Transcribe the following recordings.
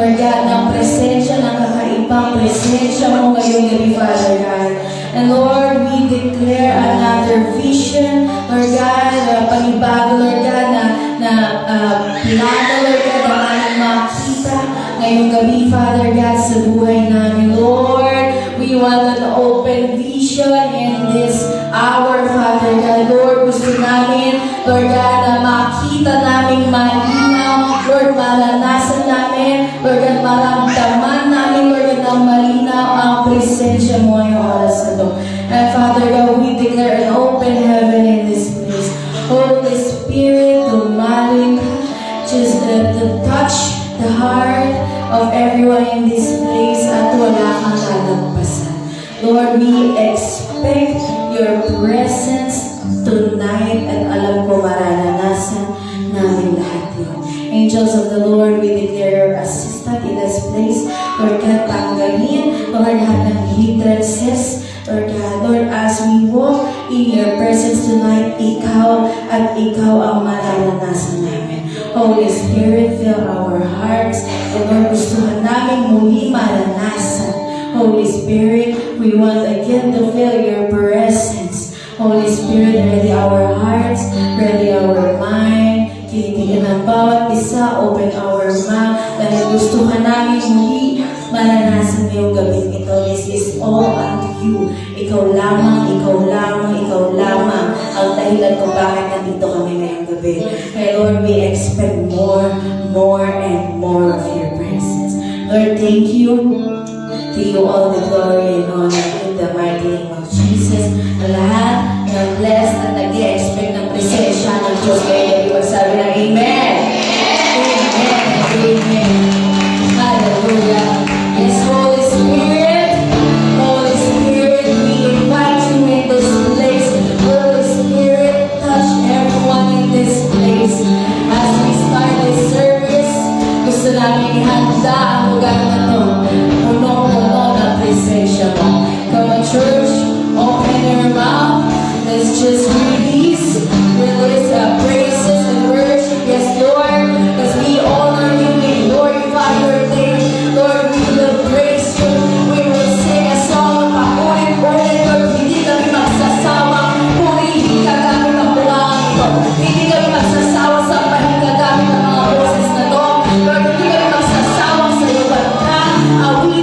Lord God, ng presensya, ng kakaibang presensya mo ngayong gabi, Father God. And Lord, we declare another vision, Lord God, panibago, Lord God, na plano, Lord God, na aming makita ngayong gabi, Father God, sa buhay namin. Lord, we want an open vision in this hour, Father God. Lord, gusto namin, Lord God, na makita namin malinaw, Lord, maranasan namin, Lord God, maramdaman namin, Lord God, na malinaw ang presensya mo ngayong oras na ito. And Father God, we declare an open heaven in this place. Holy Spirit, tumalik, just to touch the heart of everyone in this place at wala kang lalagpasan. Lord, we expect your presence tonight at alam ko mararanasan namin lahat yun. Angels of the Lord, we declare your assistant in this place. Lord God, tanggalin, Lord, lahat ng hindrances. Lord God, Lord, as we walk in your presence tonight, ikaw at ikaw ang mararanasan namin. Holy Spirit, fill our hearts. And Lord, gusto namin muli maranasan. Holy Spirit, we want again to feel your presence. Holy Spirit, ready our hearts, ready our mind. Kinitigyan ng bawat isa, open our mouth. Dahil gusto ka namin muli maranasan ngayong gabi ito. This is all unto you. Ikaw lamang, ikaw lamang, ikaw lamang ang dahilan kung bakit nandito kami ngayong gabi. Kaya Lord, we expect more and more of your presence. Lord, thank you. To you all the glory and honor in the mighty name of Jesus. Lahat ng blessed at nag-i-expect ng presensya ng Diyos ngayon. Magsabi ng Amen. Amen and Amen. Hallelujah. Yes, Holy Spirit, we invite you in this place. Holy Spirit, touch everyone in this place. As we start this service, gusto namin ihanda ang lugar na ito. Punong-puno ng presensya mo. Come on, church, open your mouth. Let's just release praises and worship. Yes, Lord, as we honor you, we glorify your name. Lord, we will praise you. We will sing a song. Paulit-ulit, Lord, hindi kami magsasawa. Purihin ka gamit ang bulangan ito. Hindi kami magsasawa sa pahinga gamit ang mga boses na to. Lord, hindi kami magsasawa sa iyo. But awit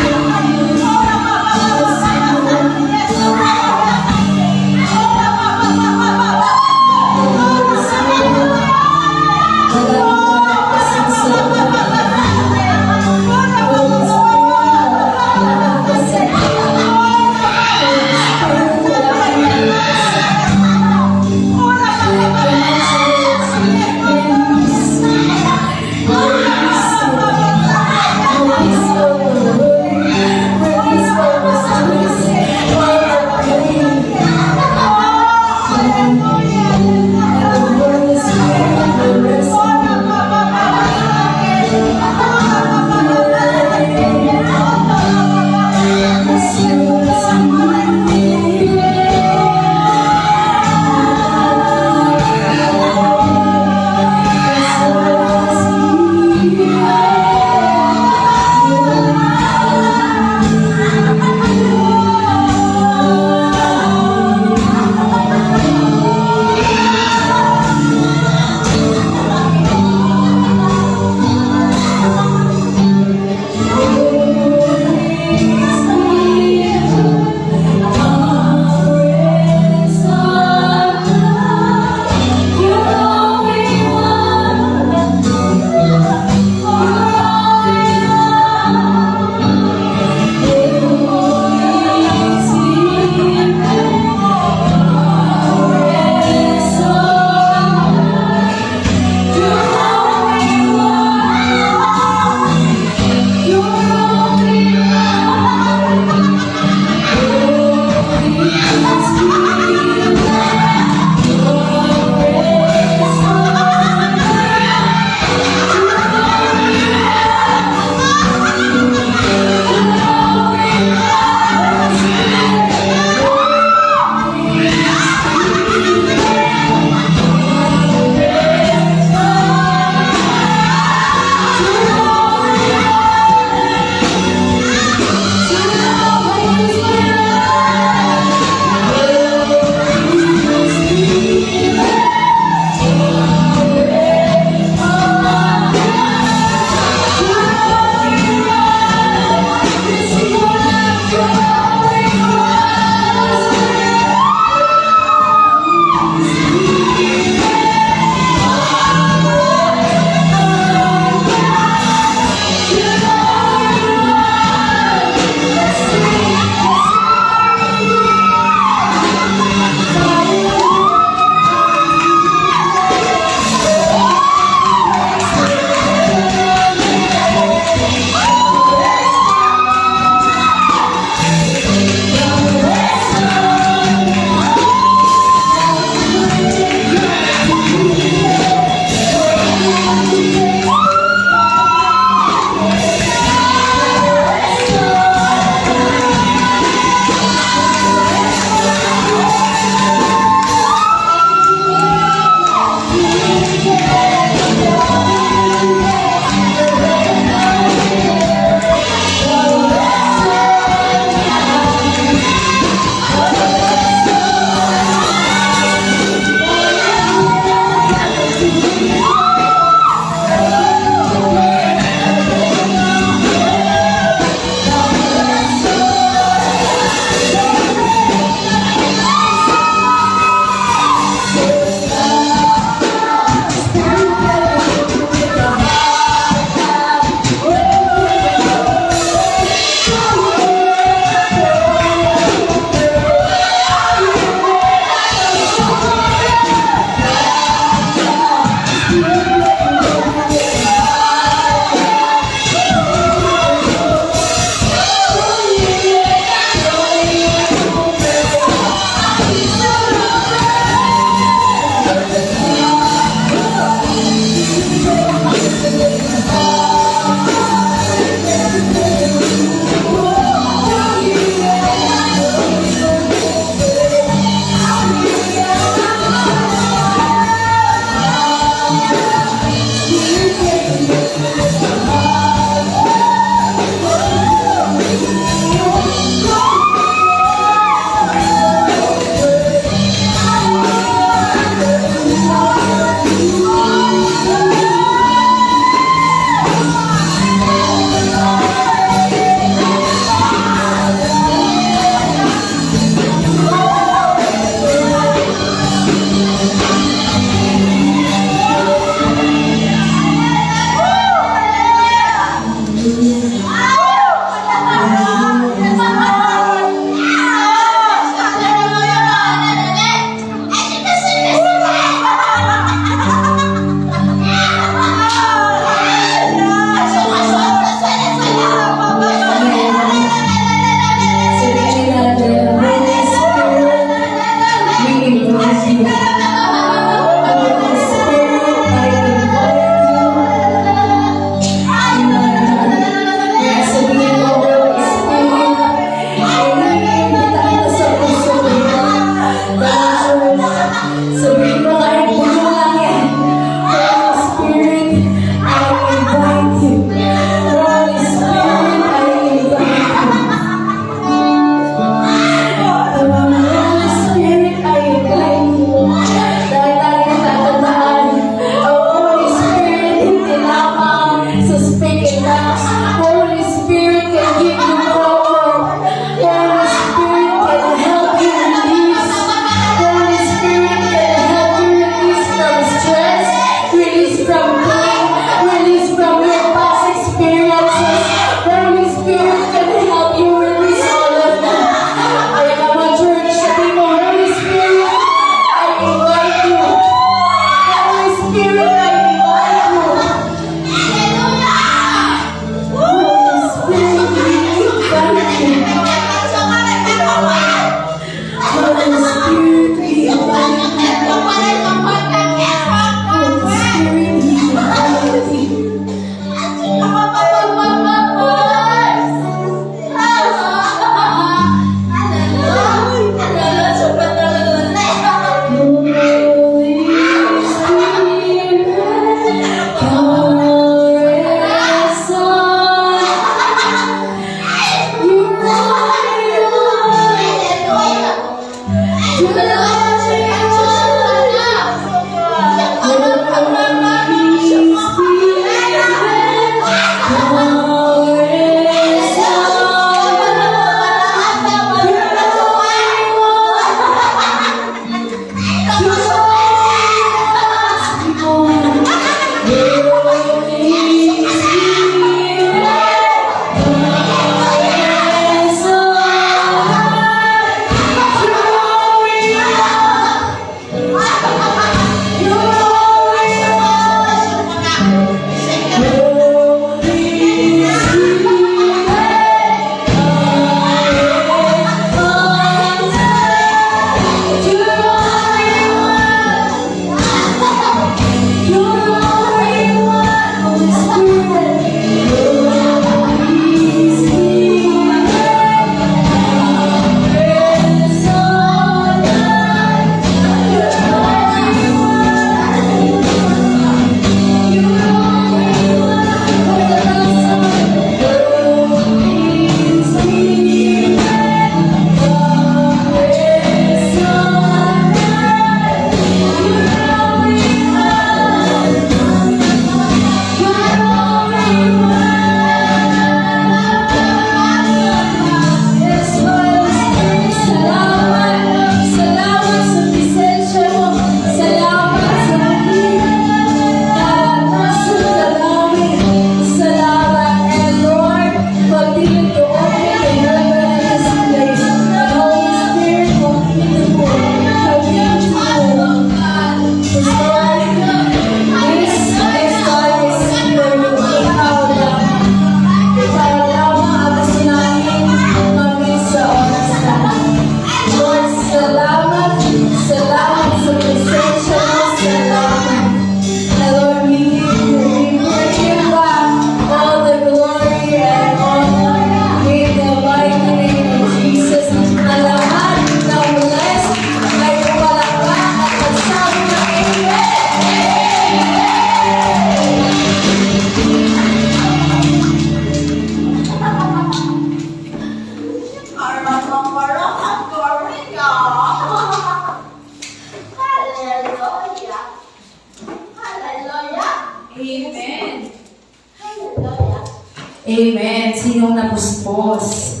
Amen. Sinong napuspos?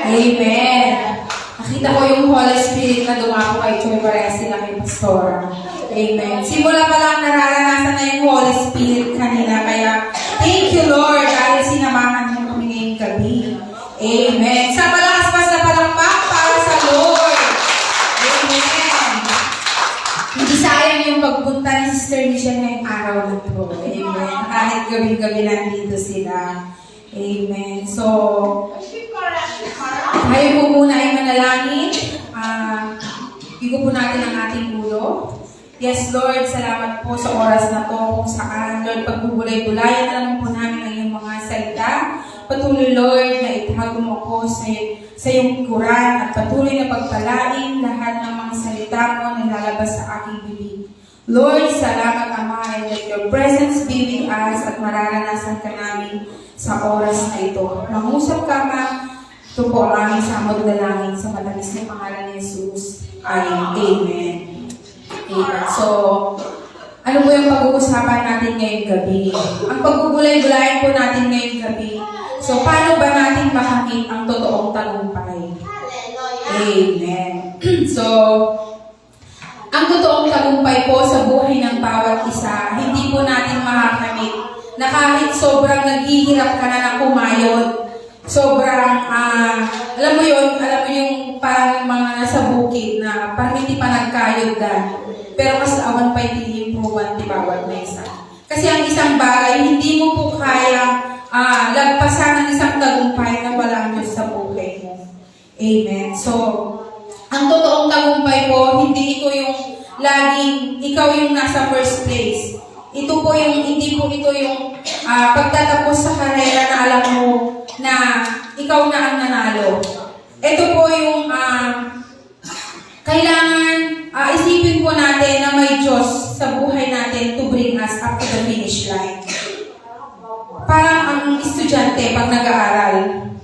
Amen. Nakita ko yung Holy Spirit na dumako kay Choy, parehas sila kay Pastor. Amen. Simula pa lang nararanasan na yung Holy Spirit kanina. Kaya, thank you, Lord, dahil sinamahan mo kami ngayong gabi. Amen. Sa malakas na palakpak para sa Lord. Amen. Hindi sayang yung pagpunta ni Sister Michelle ngayong araw na to. Amen. Kahit gabi-gabi nandito sila. Amen. So, tayo po muna ay manalangin. Igo po natin ang ating ulo. Yes, Lord, salamat po sa oras na to kung saan, Lord, pagbubulay-bulayan na lang po namin ang iyong mga salita. Patuloy, Lord, na itago mo ko sa iyong Quran at patuloy na pagpalain lahat ng mga salita mo na lalabas sa aking bibig. Lord, salamat, Ama, and let your presence be with us at mararanasan ka namin sa oras na ito. Mangusap ka, Ma. Ito po ang aming samod na langin sa matamis na pangalan ni Jesus. Amen. Amen. So, ano po yung pag-uusapan natin ngayong gabi? Ang pagbubulay-bulayan po natin ngayong gabi. So, paano ba natin makamit ang totoong tagumpay? Amen. So, ang totoong tagumpay po sa buhay ng bawat isa, hindi po natin makakamit na kahit sobrang naghihirap ka na ng kumayod, sobrang, alam mo yung parang mga nasa bukid na parang hindi pa nagkayod na. Pero kasawan pa hindi improvean di bawat mesa. Kasi ang isang bagay, hindi mo po kaya lagpasan ng isang tagumpay na wala ang Diyos sa buhay mo. Amen. So, ang totoong tagumpay po, hindi ito yung laging ikaw yung nasa first place. Ito po yung, hindi po ito yung pagtatapos sa karera na alam mo na ikaw na ang nanalo. Ito po yung kailangan isipin po natin na may Diyos sa buhay natin to bring us up to the finish line. Parang ang estudyante pag nag-aaral,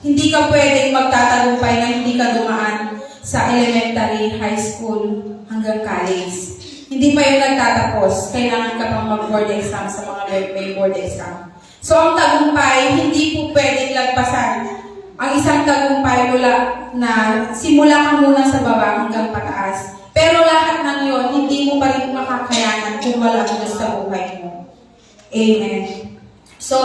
hindi ka pwedeng magtatagumpay na hindi ka dumaan sa elementary, high school, hanggang college. Hindi pa yung nagtatapos, kailangan ka pang mag-board exam sa mga may board exam. So ang tagumpay, hindi po pwedeng lagpasan. Ang isang tagumpay mula na simula ka muna sa baba hanggang pataas. Pero lahat ng yun, hindi mo pa rin makakayanan kung wala ang Diyos sa buhay mo. Amen. So,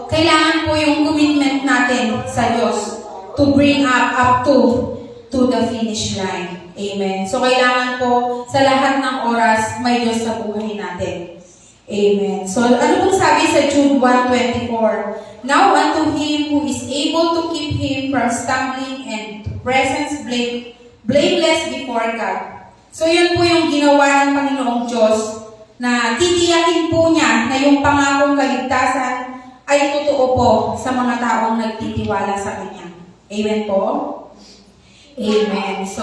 kailangan po yung commitment natin sa Diyos to bring up to the finish line. Amen. So, kailangan po sa lahat ng oras, may Diyos sa buhay natin. Amen. So, ano pong sabi sa Jude 1:24? Now unto him who is able to keep him from stumbling and to presence blameless before God. So, yun po yung ginawa ng Panginoong Diyos na titiyakin po niya na yung pangakong kaligtasan ay totoo po sa mga taong nagtitiwala sa Kanya. Amen po? Amen. So,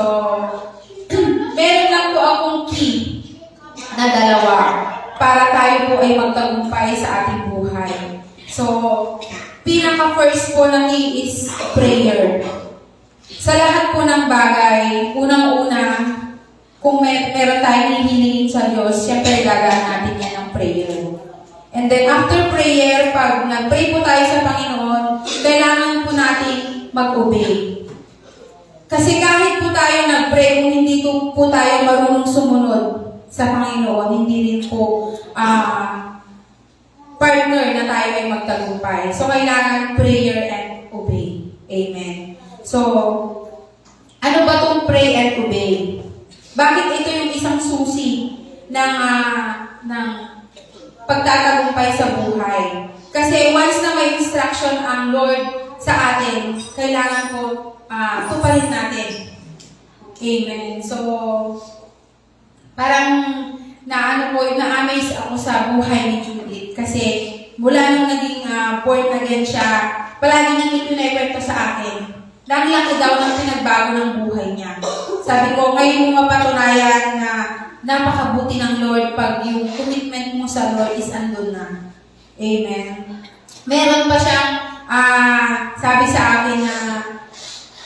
meron lang po akong key na dalawa para tayo po ay magtagumpay sa ating buhay. So, pinaka-first po na key is prayer. Sa lahat po ng bagay, unang-una, kung meron tayong hihilingin sa Diyos, siyempre gagaan natin yan ng prayer. And then after prayer, pag nag-pray po tayo sa Panginoon, kailangan po natin mag-obey. Kasi kahit po tayo nag-pray, kung hindi po tayo marunong sumunod sa Panginoon, hindi rin po partner na tayo ay magtagumpay. So, kailangan prayer and obey. Amen. So, ano ba itong pray and obey? Bakit ito yung isang susi ng pagtatagumpay sa buhay? Kasi once na may instruction ang Lord sa atin, kailangan po tuparin natin. Amen. So, parang na-amaze ako sa buhay ni Judith. Kasi mula nung naging born again siya, palagi niyang ipinaikwento sa akin. Laki-laki daw ng pinagbago ng buhay niya. Sabi ko, ngayon mo mapatunayan na napakabuti ng Lord pag yung commitment mo sa Lord is andun na. Amen. Meron pa siyang sabi sa akin na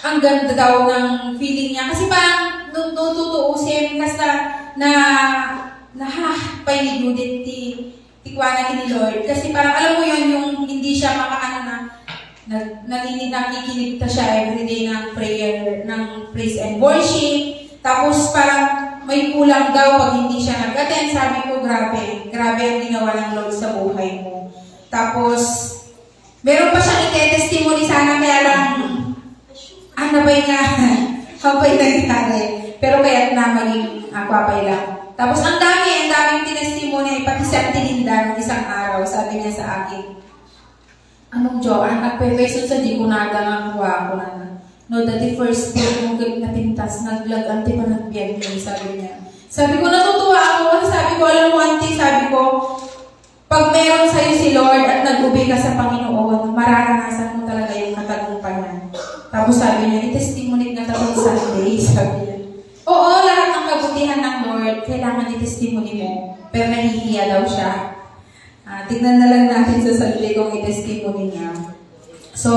ang ganda daw ng feeling niya. Kasi parang tutuusin kasi pay ni Judith tikwana ni Lord. Kasi parang alam mo yun, yung hindi siya makaano na nakikinig ta siya everyday ng prayer, ng praise and worship. Tapos parang may kulang daw pag hindi siya nag-attend. Sabi ko, grabe ang ginawa ng Lord sa buhay mo. Tapos, meron pa siyang ite-testimony sana, kaya lang, nabay nga, kapay nangyari. Pero kaya't na maging papay lang. Tapos, ang daming tinestimony, pati sa tininda ng isang araw, sabi niya sa akin, anong Joan, nagpe-peso sa di ko nagangakuha ko na. No, dati first day mo napintas, naglag-anti pa nagbiyan mo, sabi niya. Sabi ko, natutuwa ako. Sabi ko, alam mo, auntie, sabi ko, pag meron sa'yo si Lord at nag-ubi ka sa Panginoon, mararanasan mo talaga yung katagumpayan. Tapos sabi niya, i-testimony na tapos Sunday, sabi niya. Oo, lahat ng kabutihan ng Lord, kailangan i-testimony mo. Pero nahihiya daw siya. Tignan na lang natin sa Sunday kung i-testimony niya. So,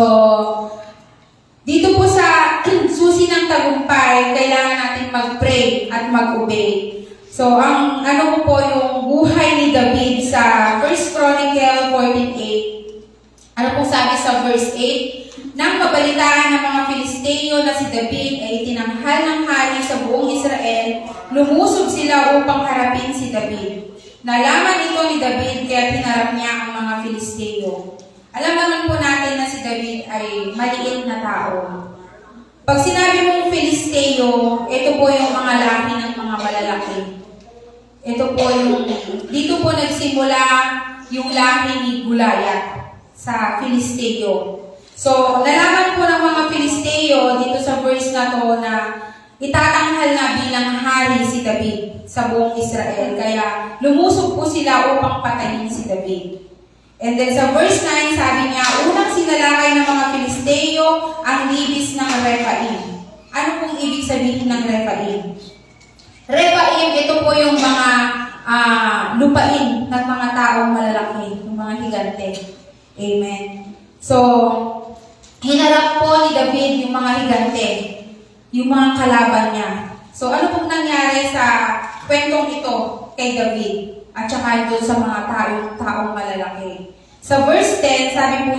dito po sa susi ng tagumpay, kailangan natin mag-pray at mag-obey. So, ang ano po yung buhay ni David sa 1 Chronicle 14:8. Ano po sabi sa verse 8? Nang mabalitaan ng mga Filisteo na si David ay tinanghal ng hari sa buong Israel, lumusob sila upang harapin si David. Nalaman ito ni David kaya tinarap niya ang mga Filisteo. Alam naman po natin na si David ay maliit na tao. Pag sinabi mong Filisteo, ito po yung mga lahi ng mga malalaki. Ito po yung, dito po nagsimula yung lahi ni Goliath sa Filisteo. So, nalaman po ng mga Filisteo dito sa verse na to na itatanghal na bilang hari si David sa buong Israel. Kaya lumusog po sila upang patayin si David. And then sa verse 9, sabi niya, unang sinalakay ng mga Filisteo ang libis ng Rephaim. Ano pong ibig sabihin ng Rephaim? Rephaim, ito po yung mga lupain ng mga taong malalaki, ng mga higante. Amen. So, hinarap po ni David yung mga higante, yung mga kalaban niya. So, ano pong nangyari sa kwentong ito kay David? At saka doon sa mga taong malalaki. Sa verse 10, sabi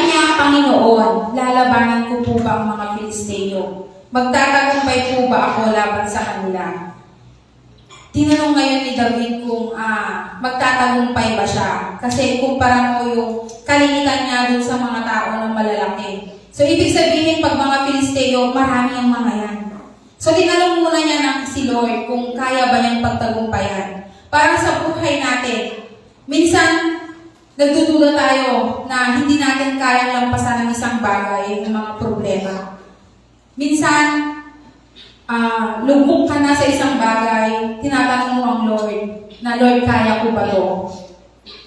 niya, Panginoon, lalabanan ko po ba ang mga Filisteo? Magtatagumpay po ba ako laban sa kanila? Tinanong ngayon ni David kung magtatagumpay ba siya. Kasi kumpara mo yung kalinitan niya doon sa mga tao ng malalaki. So, ibig sabihin, pag mga Filisteo, marami ang mga yan. So, tinanong muna niya ng si Lord kung kaya ba niyang pagtagumpayan. Para sa buhay natin, minsan, nagdududa tayo na hindi natin kayang lampasan ng isang bagay, ng mga problema. Minsan, lubog ka na sa isang bagay, tinatanong mo ang Lord, na Lord, kaya ko ba to?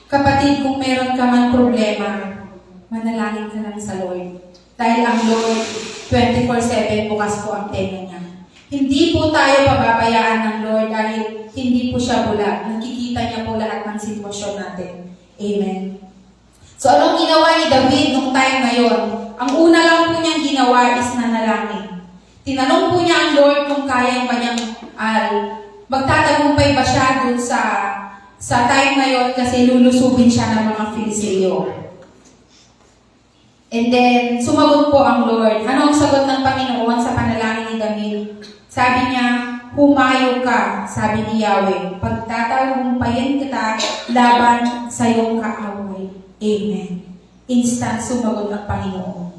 Kapatid, kung meron ka man problema, manalangin ka lang sa Lord. Dahil ang Lord, 24/7 bukas po ang tenga niya. Hindi po tayo pababayaan ng Lord dahil hindi po siya bulag. Nakikita niya po lahat ng sitwasyon natin. Amen. So, anong ginawa ni David nung time na yon? Ang una lang po niyang ginawa is nanalangin. Tinanong po niya ang Lord kung kaya ba niyang magtatagumpay ba siya dun sa time na yon kasi lulusubin siya ng mga Filisteo. And then, sumagot po ang Lord. Ano ang sagot ng Panginoon sa panalangin ni David? Sabi niya, humayo ka, sabi ni Yahweh. Pagtatagumpayan kita laban sa iyong kaaway. Amen. Instant sumagot ang Panginoon.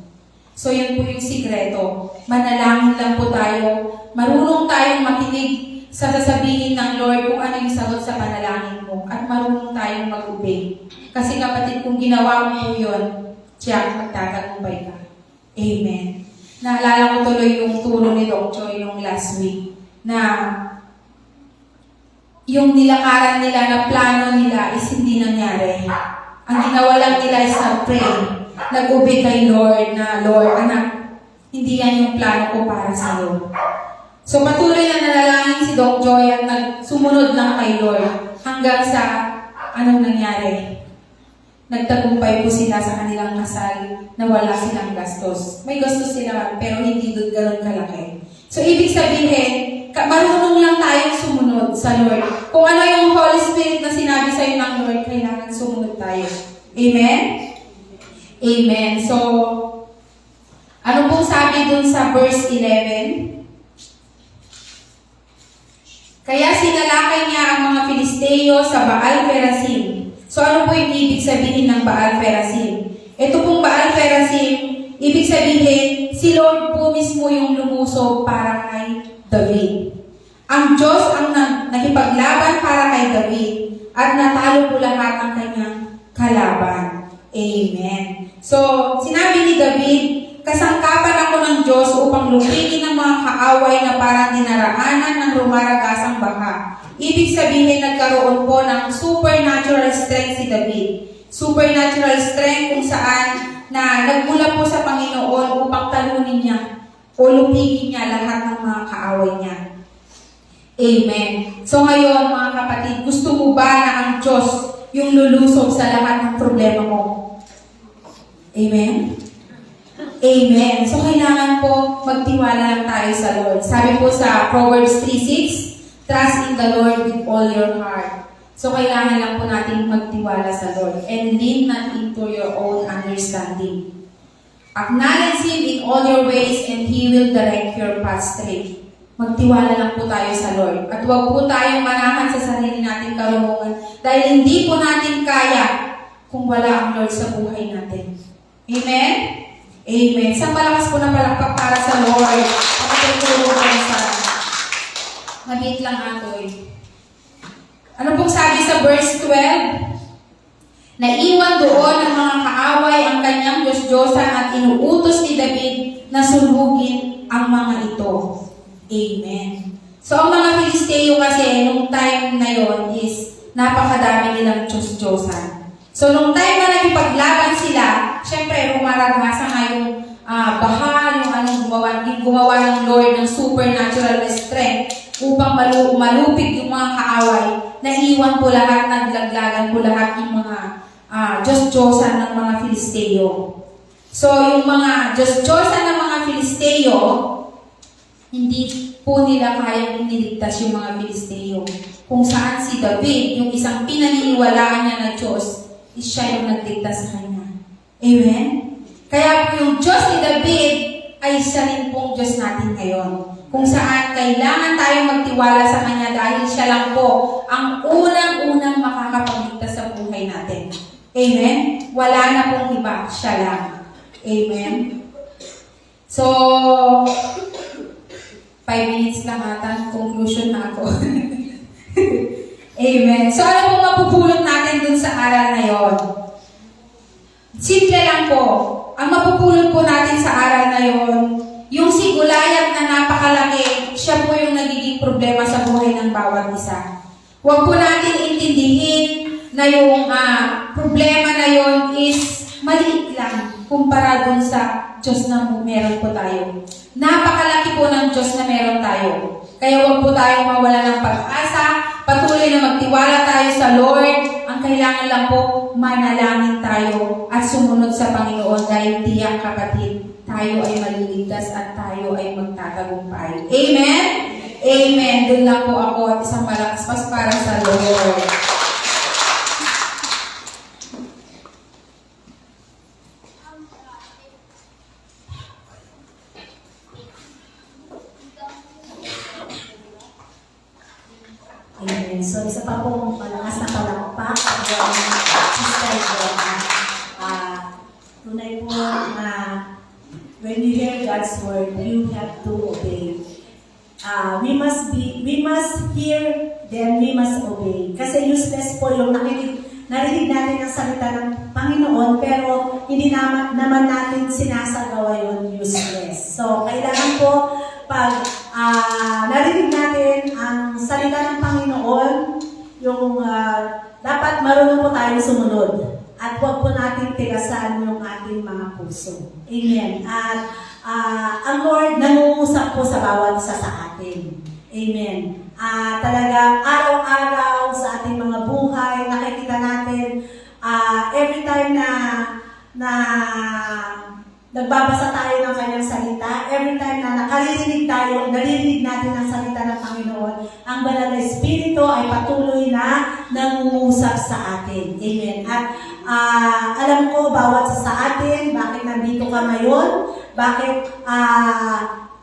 So, yun po yung sikreto. Manalangin lang po tayo. Marunong tayong makinig sa sasabihin ng Lord kung ano yung sagot sa panalangin mo. At marunong tayong mag-obey. Kasi kapatid, kung ginawa mo po yun, siya magtatagumpay ka. Amen. Naalala ko tuloy yung turo ni Doc Choi yung last week na yung nilakaran nila na plano nila is hindi nangyari. Ang ginawa lang nila is nag-pray. Nag-obey kay Lord na, Lord, anak, hindi yan yung plano ko para sa'yo. So patuloy na nanalangin si Doc Joy at sumunod lang kay Lord hanggang sa anong nangyari. Nagtagumpay po sila sa kanilang kasal na wala silang gastos. May gastos sila pero hindi gano'n kalaki. So, ibig sabihin, marunong lang tayong sumunod sa Lord. Kung ano yung Holy Spirit na sinabi sa'yo ng Lord, kailangan sumunod tayo. Amen? Amen. So, ano pong sabi dun sa verse 11? Kaya sinalakay niya ang mga Filisteo sa Baal-Perasim. So ano po yung ibig sabihin ng Baal-Perasim? Ito pong Baal-Perasim, ibig sabihin, si Lord po mismo yung lumusob para kay David. Ang Diyos ang nakipaglaban para kay David at natalo po lahat ng kanyang kalaban. Amen. So, sinabi ni David, kasangkapan ako ng Diyos upang lupigin ang mga kaaway na parang dinaraanan ng rumaragasang baha. Ibig sabihin, nagkaroon po ng supernatural strength si David. Supernatural strength kung saan na nagmula po sa Panginoon upang talunin niya o lupigin niya lahat ng mga kaaway niya. Amen. So ngayon, mga kapatid, gusto mo ba na ang Diyos yung lulusob sa lahat ng problema mo? Amen? Amen. So, kailangan po magtiwala lang tayo sa Lord. Sabi po sa Proverbs 3:6, trust in the Lord with all your heart. So, kailangan lang po natin magtiwala sa Lord and lean not into your own understanding. Acknowledge Him in all your ways and He will direct your path straight. Magtiwala lang po tayo sa Lord. At huwag po tayong manahan sa sarili nating karunungan dahil hindi po natin kaya kung wala ang Lord sa buhay natin. Amen? Amen. Sa malakas po na palakpak para sa Lord. At tutulong po sa mabit lang ato eh. Ano pong sabi sa verse 12? Naiwan doon ang mga kaaway ang kanyang Diyos-Diyosan at inuutos ni David na sulugin ang mga ito. Amen. So ang mga Filisteo kasi nung time na yon is napakadami nilang Diyos-Diyosan. So, nung time na nagipaglaban sila, syempre, humaragasa nga yung baha, yung gumawa ng Lord ng supernatural strength upang malupig yung mga kaaway. Naiwan po lahat, naglaglagan po lahat yung mga Diyos-Diyosan ng mga Filisteo. So, yung mga Diyos-Diyosan ng mga Filisteo, hindi po nila kayang iniligtas yung mga Filisteo. Kung saan si David, yung isang pinaniniwalaan niya na Diyos, siya yung nagligtas sa kanya. Amen? Kaya po yung Diyos ni David ay siya rin pong Diyos natin ngayon. Kung saan kailangan tayong magtiwala sa Kanya dahil siya lang po ang unang-unang makakapagligtas sa buhay natin. Amen? Wala na pong iba, siya lang. Amen? So, 5 minutes lang ata, conclusion na ako. Amen. So, ano pong mapupulot natin dun sa aral na yon? Simple lang po. Ang mapupulot po natin sa aral na yon, yung si Goliath na napakalaki, siya po yung nagiging problema sa buhay ng bawat isa. Huwag po natin intindihin na yung problema na yon is maliit lang kumpara dun sa Diyos na meron po tayo. Napakalaki po ng Diyos na meron tayo. Kaya huwag po tayong mawala ng pag-asa, patuloy na magtiwala tayo sa Lord. Ang kailangan lang po, manalangin tayo at sumunod sa Panginoon dahil tiyak kapatid, tayo ay maliligtas at tayo ay magtatagumpay. Amen? Amen. Doon lang po ako at isang malakas para sa Lord. Amen. So, isa pa pong malakas na palakpak ang Sister Joanna. Tunay po na when you hear God's word, you have to obey. We must hear, then we must obey. Kasi useless po yung narinig natin ang salita ng Panginoon, pero hindi naman natin sinasagawa yun, useless. So, kailangan po, pag narinig natin ang salita ng Panginoon, yung dapat marunong po tayo sumunod. At huwag po natin tigasan yung ating mga puso. Amen. At ang Lord nangungusap po sa bawat isa sa atin. Amen. Talaga, araw-araw sa ating mga buhay, nakikita natin, every time na nagbabasa tayo ng kanyang salita, every time na naririnig natin ang salita ng Panginoon, ang banal na Espiritu ay patuloy na nangungusap sa atin. Amen. At Alam ko, bawat sa atin, bakit nandito ka ngayon, bakit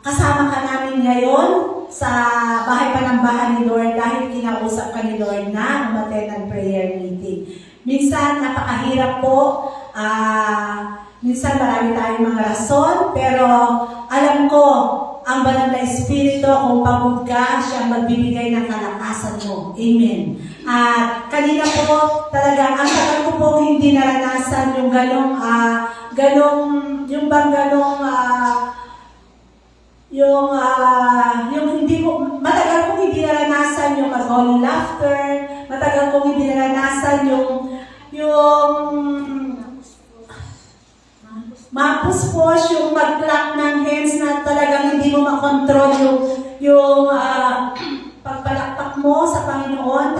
kasama ka namin ngayon sa bahay panambahan ni Lord dahil kinausap ka ni Lord na umattend ng prayer meeting. Minsan, napakahirap po. Minsan, marami tayong mga rason, pero alam ko, ang banal na Espiritu, kung pagod ka, siya magbibigay ng kalakasan mo. Amen. At kanina po, talaga, ang tagal ko po hindi naranasan yung yung hindi ko, matagal kong hindi naranasan yung all laughter, matagal kong hindi naranasan yung mapuspos, yung mag-clap ng hands na talagang hindi mo makontrol yung pagpalakpak mo sa Panginoon.